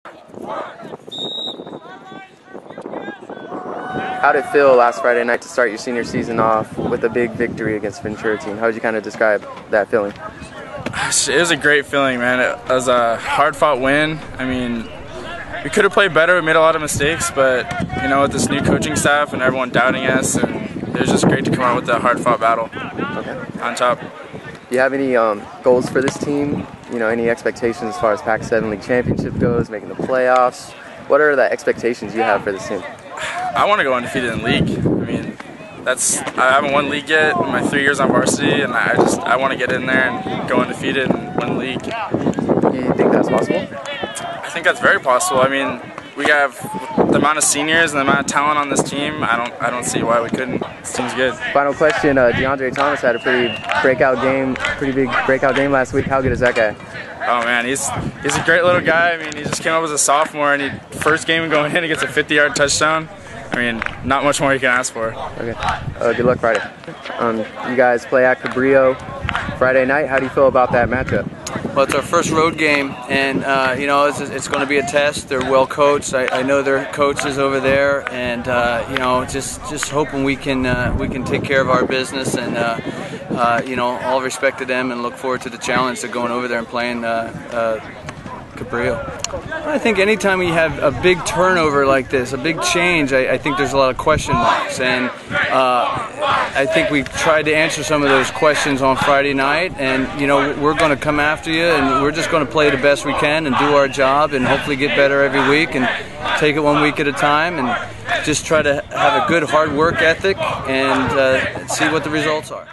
How did it feel last Friday night to start your senior season off with a big victory against Ventura team? How would you kind of describe that feeling? It was a great feeling, man. It was a hard-fought win. I mean, we could have played better. We made a lot of mistakes, but you know, with this new coaching staff and everyone doubting us, and it was just great to come out with a hard-fought battle on top. Do you have any goals for this team? You know, any expectations as far as Pac-7 League Championship goes, making the playoffs? What are the expectations you have for this team? I want to go undefeated in league. I mean, I haven't won league yet in my 3 years on varsity, and I want to get in there and go undefeated and win league. You think that's possible? I think that's very possible. I mean, we have the amount of seniors and the amount of talent on this team. I don't see why we couldn't. This team's good. Final question: DeAndre Thomas had a pretty big breakout game last week. How good is that guy? Oh man, he's a great little guy. I mean, he just came up as a sophomore, and first game going in, he gets a 50-yard touchdown. I mean, not much more you can ask for. Okay. Good luck Friday. You guys play at Cabrillo Friday night. How do you feel about that matchup? Well, it's our first road game, and you know, it's going to be a test. They're well coached. I know their coaches over there, and you know, just hoping we can take care of our business, and you know, all respect to them, and look forward to the challenge of going over there and playing Cabrillo. I think anytime you have a big turnover like this, a big change, I think there's a lot of question marks, and I think we tried to answer some of those questions on Friday night, and you know, we're going to come after you, and we're just going to play the best we can and do our job, and hopefully get better every week, and take it 1 week at a time, and just try to have a good hard work ethic, and see what the results are.